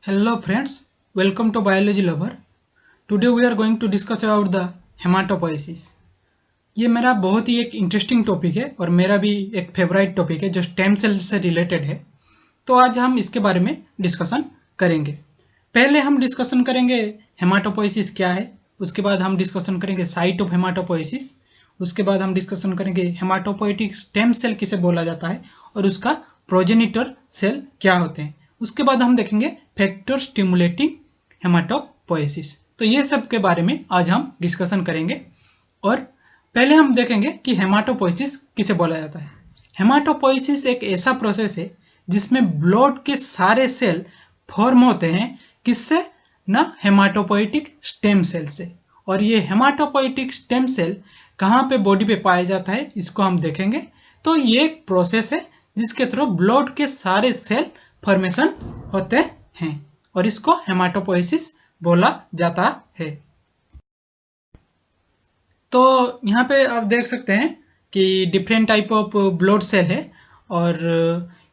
Hello friends, welcome to Biology Lover. Today we are going to discuss about the hematopoiesis. ये मेरा बहुत ही एक interesting topic है और मेरा भी एक फेवरेट टॉपिक है जो स्टेम सेल से रिलेटेड है। तो आज हम इसके बारे में डिस्कशन करेंगे। पहले हम डिस्कशन करेंगे हेमाटोपोइसिस क्या है, उसके बाद हम डिस्कशन करेंगे साइट ऑफ हेमाटोपोइसिस, उसके बाद हम डिस्कशन करेंगे हेमाटोपोइटिक स्टेम सेल किसे बोला जाता है और उसका प्रोजेनिटर सेल क्या होते हैं। उसके बाद हम देखेंगे फैक्टर स्टिमुलेटिंग हेमाटोपोइसिस। तो ये सब के बारे में आज हम डिस्कशन करेंगे। और पहले हम देखेंगे कि हेमाटोपोइसिस किसे बोला जाता है। हेमाटोपोइसिस एक ऐसा प्रोसेस है जिसमें ब्लड के सारे सेल फॉर्म होते हैं, किससे ना, हेमाटोपोइटिक स्टेम सेल से। और ये हेमाटोपोइटिक स्टेम सेल कहाँ पे बॉडी पे पाया जाता है इसको हम देखेंगे। तो ये एक प्रोसेस है जिसके थ्रू ब्लड के सारे सेल फॉर्मेशन होते हैं और इसको हेमाटोपोइसिस बोला जाता है। तो यहाँ पे आप देख सकते हैं कि different type of blood cell है और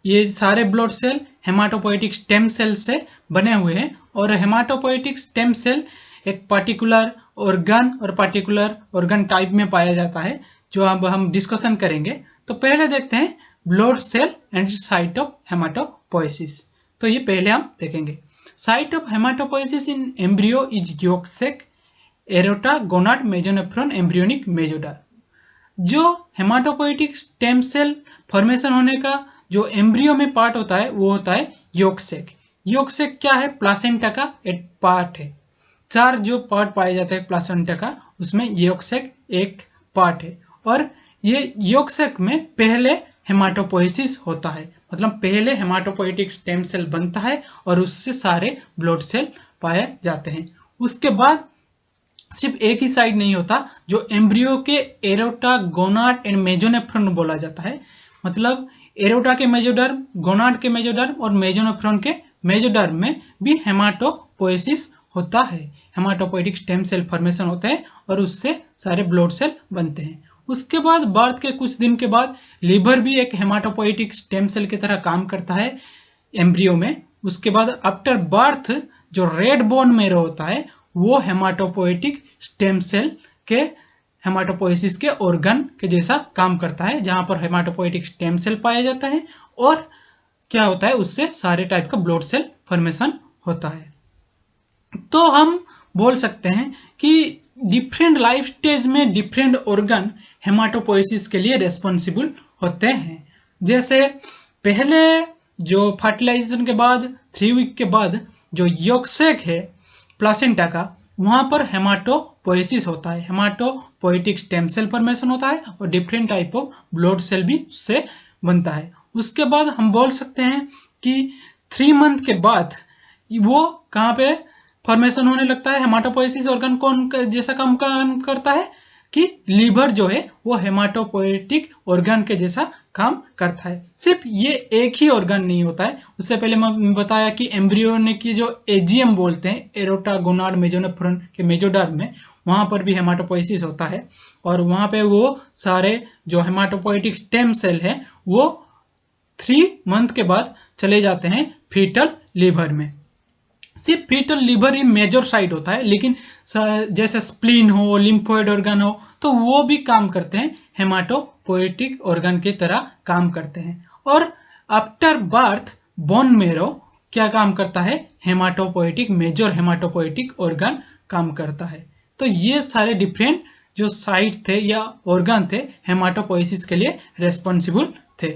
ये सारे blood cell hematopoietic stem cell से बने हुए हैं। और हेमाटोपोइटिक स्टेम सेल एक पर्टिकुलर ऑर्गन और पर्टिकुलर ऑर्गन टाइप में पाया जाता है जो अब हम डिस्कशन करेंगे। तो पहले देखते हैं blood cell and site of hematopoiesis. तो ये पहले हम देखेंगे। Site of hematopoiesis in embryo is yolk sac, aorta, gonad, mesonephros, embryonic mesoderm. जो हेमाटोपोइटिक स्टेम सेल फॉर्मेशन होने का जो एम्ब्रियो में पार्ट होता है वो होता है योक सेक। योक सेक क्या है? प्लासेंटा का एक पार्ट है। 4 जो पार्ट पाए जाते हैं प्लासेंटा का, उसमें योक सेक एक पार्ट है। और ये योक सेक में पहले हेमाटोपोइसिस होता है, मतलब पहले हेमाटोपोइटिक स्टेम सेल बनता है और उससे सारे ब्लड सेल पाए जाते हैं। उसके बाद सिर्फ एक ही साइड नहीं होता, जो एम्ब्रियो के एरोटा, गोनाड एंड मेजोनेफ्रॉन बोला जाता है। मतलब एरोटा के मेजोडर्म, गोनाड के मेजोडर्म और मेजोनेफ्रॉन के मेजोडर्म में भी हेमाटोपोइसिस होता है। हेमाटोपोइटिक स्टेम सेल फॉर्मेशन होता है और उससे सारे ब्लड सेल बनते हैं। उसके बाद बर्थ के कुछ दिन के बाद लीवर भी एक हेमाटोपोइटिक स्टेम सेल की तरह काम करता है एम्ब्रियो में। उसके बाद आफ्टर बर्थ जो रेड बोन मेरो होता है वो हेमाटोपोइटिक स्टेम सेल के हेमाटोपोइसिस के ऑर्गन के जैसा काम करता है, जहां पर हेमाटोपोइटिक स्टेम सेल पाया जाता है और क्या होता है, उससे सारे टाइप का ब्लड सेल फॉर्मेशन होता है। तो हम बोल सकते हैं कि डिफरेंट लाइफ स्टेज में डिफरेंट ऑर्गन हेमाटोपोइसिस के लिए रेस्पॉन्सिबल होते हैं। जैसे पहले जो फर्टिलाइजेशन के बाद 3 वीक के बाद जो यॉक सेक है प्लासेंटा का, वहां पर हेमाटोपोइसिस होता है, हेमाटोपोइटिक स्टेम सेल फॉर्मेशन होता है और different type of blood cell भी उससे बनता है। उसके बाद हम बोल सकते हैं कि 3 मंथ के बाद वो कहाँ पे फॉर्मेशन होने लगता है, हेमाटोपोइसिस ऑर्गन कौन जैसा काम करता है कि लीवर जो है वो हेमाटोपोइटिक ऑर्गन के जैसा काम करता है। सिर्फ ये एक ही ऑर्गन नहीं होता है, उससे पहले मैं बताया कि एम्ब्रियोनिक की जो एजीएम बोलते हैं, एरोटा, गोनाड, मेजोनेफ्रॉन के मेजोडर्म में, वहां पर भी हेमाटोपोइसिस होता है और वहां पे वो सारे जो हेमाटोपोइटिक स्टेम सेल है वो 3 मंथ के बाद चले जाते हैं फीटल लीवर में। सिर्फ फीटल लीवर ही मेजर साइट होता है, लेकिन जैसे स्प्लीन हो, लिम्फोइड ऑर्गन हो, तो वो भी काम करते हैं, हेमाटोपोइटिक ऑर्गन की तरह काम करते हैं। और आफ्टर बर्थ बोन मेरो क्या काम करता है, हेमाटोपोइटिक, मेजर हेमाटोपोइटिक ऑर्गन काम करता है। तो ये सारे डिफरेंट जो साइट थे या ऑर्गन थे हेमाटोपोइसिस के लिए रेस्पॉन्सिबल थे।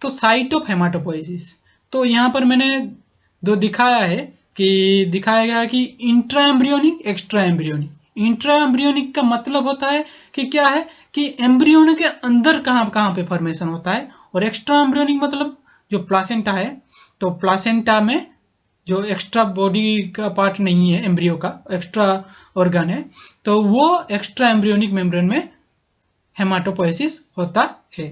तो साइट ऑफ हेमाटोपोइसिस, तो यहाँ पर मैंने दो दिखाया गया है कि intra embryonic, extra embryonic. Intra embryonic का मतलब होता है कि क्या है कि एम्ब्रियोन के अंदर कहाँ पे फॉर्मेशन होता है, और एक्स्ट्रा एम्ब्रियोनिक मतलब जो प्लासेंटा है, तो प्लासेंटा में जो एक्स्ट्रा बॉडी का पार्ट नहीं है, एम्ब्रियो का एक्स्ट्रा ऑर्गन है, तो वो एक्स्ट्रा एम्ब्रियोनिक मेम्ब्रेन में हेमाटोपोइसिस होता है।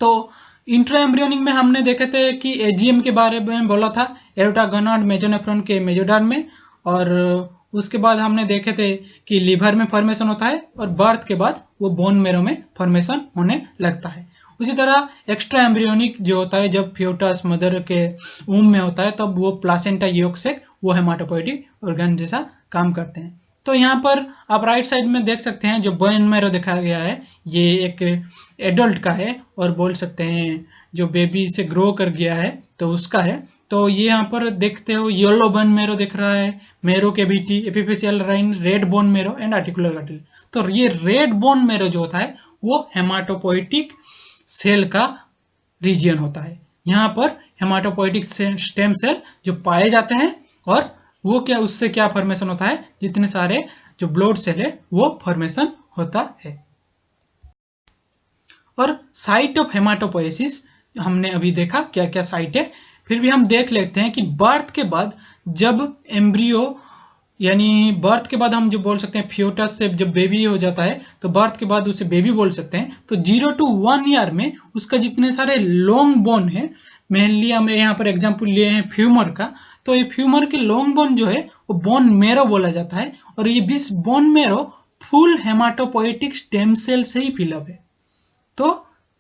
तो इंट्रा एम्ब्रियोनिक में हमने देखे थे कि एजीएम के बारे में बोला था, एरोटा, गोनाड, मेजोनेफ्रॉन के मेजोडर्म में, और उसके बाद हमने देखे थे कि लीवर में फॉर्मेशन होता है और बर्थ के बाद वो बोन मेरो में फॉर्मेशन होने लगता है। उसी तरह एक्स्ट्रा एम्ब्रियोनिक जो होता है, जब फ्यूटस मदर के ऊम में होता है तब वो प्लासेंटा योक सेक वो हेमाटोपोइटिक ऑर्गन जैसा काम करते हैं। तो यहाँ पर आप राइट साइड में देख सकते हैं जो बोन मैरो दिखाया गया है, ये एक एडल्ट का है और बोल सकते हैं जो बेबी से ग्रो कर गया है तो उसका है। तो ये यहाँ पर देखते हो येलो बोन मैरो दिख रहा है, marrow cavity, epiphyseal line, red bone marrow and articular cartilage. तो ये रेड बोन मैरो जो होता है वो हेमाटोपोइटिक सेल का रीजियन होता है। यहाँ पर हेमाटोपोइटिक स्टेम सेल जो पाए जाते हैं और वो क्या, उससे क्या फॉर्मेशन होता है, जितने सारे जो ब्लड सेल है वो फॉर्मेशन होता है। और साइट ऑफ हेमाटोपोएसिस हमने अभी देखा क्या क्या साइट है, फिर भी हम देख लेते हैं कि बर्थ के बाद जब एम्ब्रियो यानी बर्थ के बाद हम जो बोल सकते हैं फ्यूटस से जब बेबी हो जाता है तो बर्थ के बाद उसे बेबी बोल सकते हैं। तो 0 to 1 ईयर में उसका जितने सारे लॉन्ग बोन है, मेनली हम यहाँ पर एग्जांपल लिए हैं फ्यूमर का, तो ये फ्यूमर के लॉन्ग बोन जो है वो बोन मेरो बोला जाता है। और ये 20 bone marrow full haematopoietic stem cell से ही फिलअप है। तो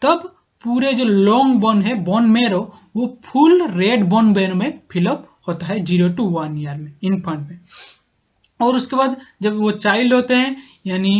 तब पूरे जो लॉन्ग बोन है बोन मेरो वो फुल रेड बोन मेरो में फिलअप होता है 0 to 1 ईयर में इन्फेंट में। और उसके बाद जब वो चाइल्ड होते हैं यानी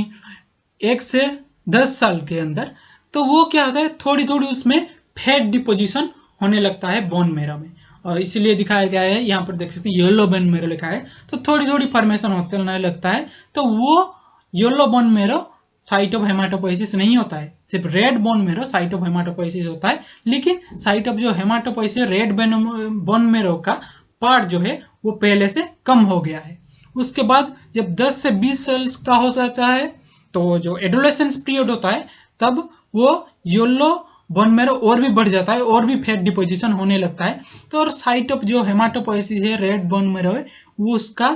1 से 10 साल के अंदर, तो वो क्या होता है थोड़ी थोड़ी उसमें फैट डिपोजिशन होने लगता है बोन मेरो में, और इसीलिए दिखाया गया है यहाँ पर देख सकते हैं येलो बोन मेरो लिखा है। तो थोड़ी थोड़ी फॉर्मेशन होने लगता है, तो वो yellow bone marrow site of hematopoiesis नहीं होता है, सिर्फ red bone marrow site of hematopoiesis होता है। लेकिन साइट ऑफ जो हेमाटोपोइसिस रेड बोन मेरो का पार्ट जो है वो पहले से कम हो गया है। उसके बाद जब 10 से 20 साल का हो जाता है तो जो एडोलेसेंस पीरियड होता है तब वो येलो बोन मेरो और भी बढ़ जाता है और भी फैट डिपोजिशन होने लगता है। तो और साइट ऑफ जो हेमाटोपोइसिस है रेड बोन मेरो है वो उसका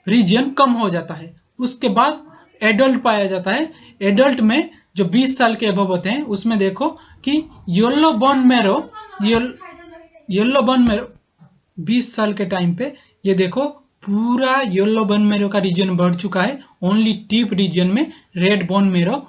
रीजन कम हो जाता है। उसके बाद एडल्ट पाया जाता है। एडल्ट में जो 20 साल के अबव होते हैं उसमें देखो कि येलो बोन मेरो 20 साल के टाइम पे ये देखो पूरा येलो बोन मेरो का रीजन बढ़ चुका है, ओनली टिप रीजन में रेड बोन मेरो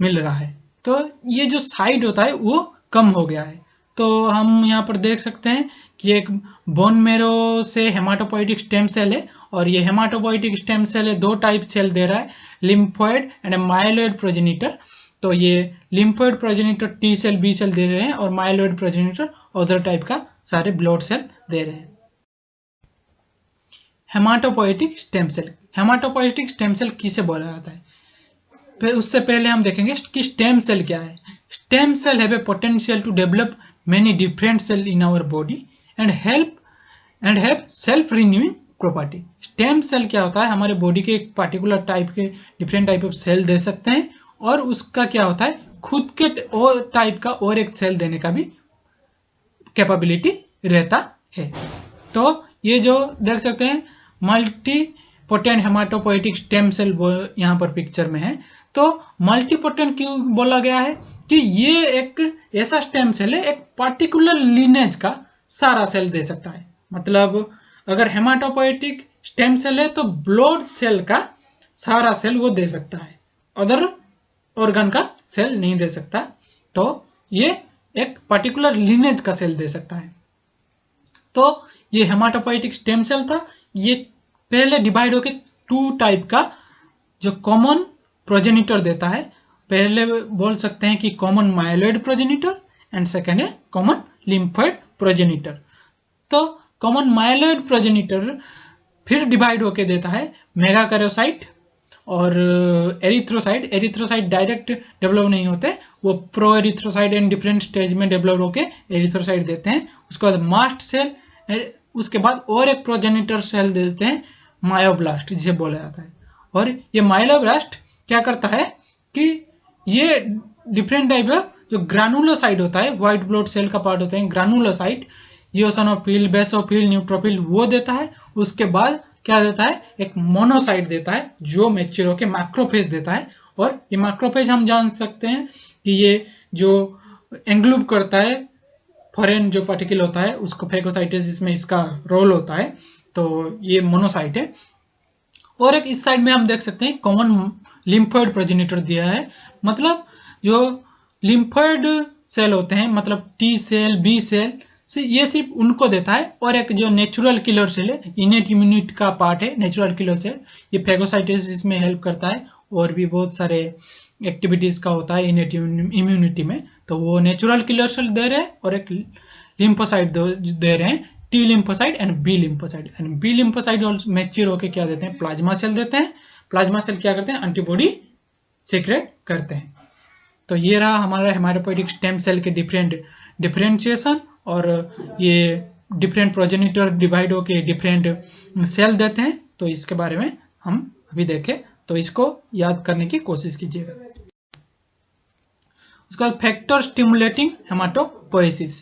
मिल रहा है। तो ये जो साइड होता है वो कम हो गया है। तो हम यहाँ पर देख सकते हैं कि एक बोन मेरो से हेमाटोपोइटिक स्टेम सेल है, और ये हेमाटोपोइटिक स्टेम सेल है 2 टाइप सेल दे रहा है, लिम्फोइड एंड माइलोइड प्रोजेनिटर। तो ये lymphoid progenitor T cell B cell दे रहे हैं और माइलोइड प्रोजेनिटर अदर टाइप का सारे ब्लड सेल दे रहे हैं। Hematopoietic stem cell, hematopoietic stem cell किसे बोला जाता है, फिर उससे पहले हम देखेंगे कि स्टेम सेल क्या है। Stem cell have a potential to develop many different cell in our body and have self renewing property. Stem cell क्या होता है, हमारे बॉडी के एक पार्टिकुलर टाइप के डिफरेंट टाइप ऑफ सेल दे सकते हैं, और उसका क्या होता है खुद के और टाइप का और एक सेल देने का भी कैपेबिलिटी रहता है। तो ये जो देख सकते हैं multi potent hematopoietic stem cell यहाँ पर पिक्चर में है। तो मल्टी पोटेंट क्यों बोला गया है कि ये एक ऐसा स्टेम सेल है, एक पार्टिकुलर लीनेज का सारा सेल दे सकता है। मतलब अगर हेमाटोपोइटिक स्टेम सेल है तो ब्लड सेल का सारा सेल वो दे सकता है, अदर ऑर्गन का सेल नहीं दे सकता। तो ये एक पर्टिकुलर लीनेज का सेल दे सकता है। तो ये हेमाटोपोइटिक स्टेम सेल था, ये पहले डिवाइड होके 2 टाइप का जो कॉमन प्रोजेनिटर देता है। पहले बोल सकते हैं कि common myeloid progenitor and second है कॉमन लिम्फोइड प्रोजेनिटर। तो कॉमन माइलोइड प्रोजेनिटर फिर डिवाइड होके देता है मेगाकैरियोसाइट और एरिथ्रोसाइट। एरिथ्रोसाइट डायरेक्ट डेवलप नहीं होते, वो pro erythrocyte and different stage में डेवलप होके एरिथ्रोसाइट देते हैं। उसके बाद मास्ट सेल, उसके बाद और एक प्रोजेनिटर सेल देते हैं मायोब्लास्ट जिसे बोला जाता है। और ये मायोब्लास्ट क्या करता है कि ये डिफरेंट टाइप का जो ग्रानुलोसाइट होता है, व्हाइट ब्लड सेल का पार्ट होता है ग्रानुलोसाइट, ईओसिनोफिल, बेसोफिल, न्यूट्रोफिल वो देता है। उसके बाद क्या देता है, एक मोनोसाइट देता है जो मैच्योर होकर मैक्रोफेज देता है। और ये मैक्रोफेज हम जान सकते हैं कि ये जो एंग्लूब करता है फॉरेन जो पार्टिकल होता है उसको फेगोसाइटोसिस में इसका रोल होता है। तो ये मोनोसाइट है। और एक इस साइड में हम देख सकते हैं कॉमन लिम्फोइड प्रोजेनिटर दिया है। मतलब जो लिम्फोइड सेल होते हैं, मतलब टी सेल, बी सेल से, ये सिर्फ उनको देता है। और एक जो नेचुरल किलर सेल है, इनेट इम्यूनिटी का पार्ट है नेचुरल किलर सेल, ये फेगोसाइटोसिस में हेल्प करता है और भी बहुत सारे एक्टिविटीज का होता है इनेट इम्यूनिटी में। तो वो नेचुरल किलर सेल दे रहे हैं और एक लिम्फोसाइट दे रहे हैं, T lymphocyte and B lymphocyte. And B lymphocyte mature होकर क्या देते हैं, प्लाज्मा सेल देते हैं। प्लाज्मा सेल क्या करते हैं, एंटीबॉडी सीक्रेट करते हैं। तो ये रहा हमारा हेमाटोपोइटिक स्टेम सेल के डिफरेंशिएशन, और ये डिफरेंट प्रोजेनिटर डिवाइड होके डिफरेंट सेल देते हैं। तो इसके बारे में हम अभी देखें, तो इसको याद करने की कोशिश कीजिएगा। उसके बाद फैक्टर स्टिमुलेटिंग हेमाटोपोइसिस।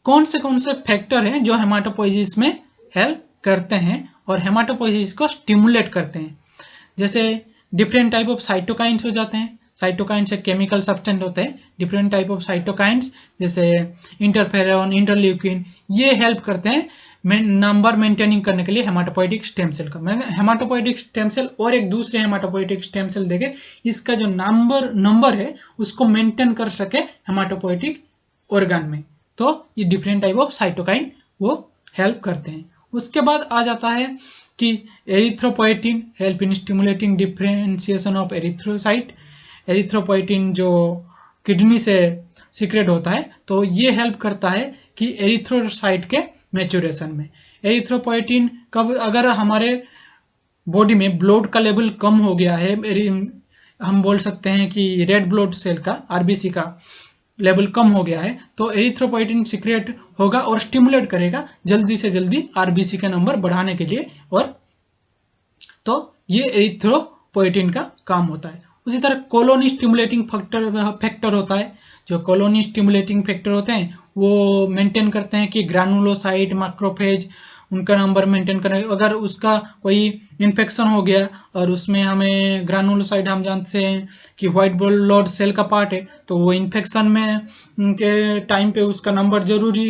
कौन से फैक्टर हैं जो हेमाटोपोइसिस में हेल्प करते हैं और हेमाटोपोइसिस को स्टिमुलेट करते हैं। जैसे डिफरेंट टाइप ऑफ साइटोकाइंस हो जाते हैं। साइटोकाइंस एक केमिकल सब्सटेंस होते हैं, डिफरेंट टाइप ऑफ साइटोकाइंस जैसे इंटरफेरॉन, इंटरल्यूकिन, ये हेल्प करते हैं नंबर मेंटेनिंग करने के लिए हेमाटोपोइटिक स्टेम सेल का। मैंने हेमाटोपोइटिक स्टेम सेल और एक दूसरे हेमाटोपोइटिक स्टेम सेल देखे, इसका जो नंबर है उसको मेंटेन कर सके हेमाटोपोइटिक ऑर्गन में। तो ये डिफरेंट टाइप ऑफ साइटोकाइन वो हेल्प करते हैं। उसके बाद आ जाता है कि erythropoietin help in stimulating differentiation of erythrocyte. Erythropoietin जो किडनी से सीक्रेट होता है, तो ये हेल्प करता है कि एरिथ्रोसाइट के मैच्योरेशन में। एरिथ्रोपोएटिन कब अगर हमारे बॉडी में ब्लड का लेवल कम हो गया है, हम बोल सकते हैं कि रेड ब्लड सेल का, आरबीसी का लेवल कम हो गया है, तो एरिथ्रोपोएटिन सीक्रेट होगा और स्टिमुलेट करेगा जल्दी से जल्दी आरबीसी का नंबर बढ़ाने के लिए। और तो ये एरिथ्रोपोएटिन का काम होता है। उसी तरह कॉलोनी स्टिमुलेटिंग फैक्टर होता है। जो कॉलोनी स्टिमुलेटिंग फैक्टर होते हैं वो मेंटेन करते हैं कि ग्रानुलोसाइट, मैक्रोफेज, उनका नंबर मेंटेन करें। अगर उसका कोई इन्फेक्शन हो गया और उसमें हमें ग्रानुलोसाइट, हम जानते हैं कि व्हाइट ब्लड सेल का पार्ट है, तो वो इन्फेक्शन में के टाइम पे उसका नंबर जरूरी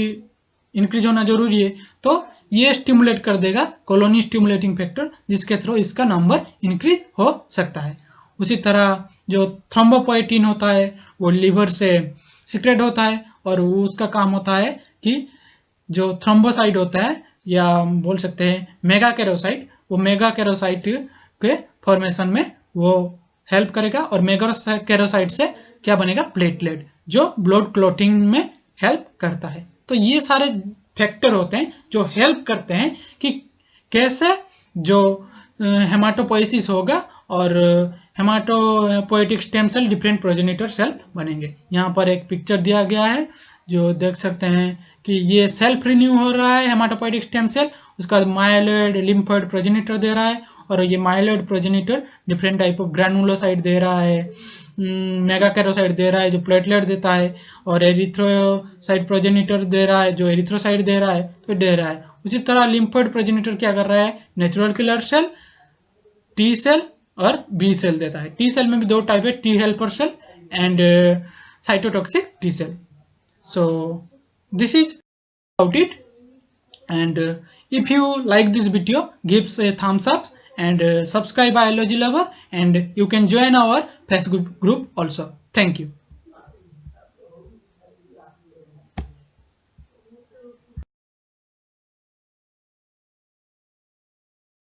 इंक्रीज होना जरूरी है। तो ये स्टिमुलेट कर देगा कॉलोनी स्टिमुलेटिंग फैक्टर, जिसके थ्रू इसका नंबर इंक्रीज हो सकता है। उसी तरह जो थ्रोम्बोपोएटिन होता है वो लिवर से सीक्रेट होता है और उसका काम होता है कि जो थ्रोम्बोसाइट होता है, या हम बोल सकते हैं मेगाकेरोसाइट, वो मेगाकेरोसाइट के फॉर्मेशन में वो हेल्प करेगा। और मेगाकेरोसाइट से क्या बनेगा, प्लेटलेट, जो ब्लड क्लॉटिंग में हेल्प करता है। तो ये सारे फैक्टर होते हैं जो हेल्प करते हैं कि कैसे जो हेमाटोपोइसिस होगा और hematopoietic stem cell different progenitor cell बनेंगे। यहाँ पर एक पिक्चर दिया गया है जो देख सकते हैं कि ये सेल्फ रिन्यू हो रहा है हेमाटोपोएटिक स्टेम सेल। उसका माइलॉइड, लिम्फोइड प्रोजेनिटर दे रहा है, और ये myeloid progenitor different type of granulocyte दे रहा है, मेगाकेरोसाइट दे रहा है जो प्लेटलेट देता है, और एरिथ्रोसाइट प्रोजेनिटर दे रहा है जो एरिथ्रोसाइट दे रहा है, तो दे रहा है। उसी तरह लिम्फोइड प्रोजेनिटर क्या कर रहा है, natural killer cell, T cell और बी सेल देता है। टी सेल में भी दो टाइप है, T helper cell and cytotoxic T cell. So this is about it, and if you like this video, give a thumbs up and subscribe Biology Lover, and you can join our Facebook group also. Thank you.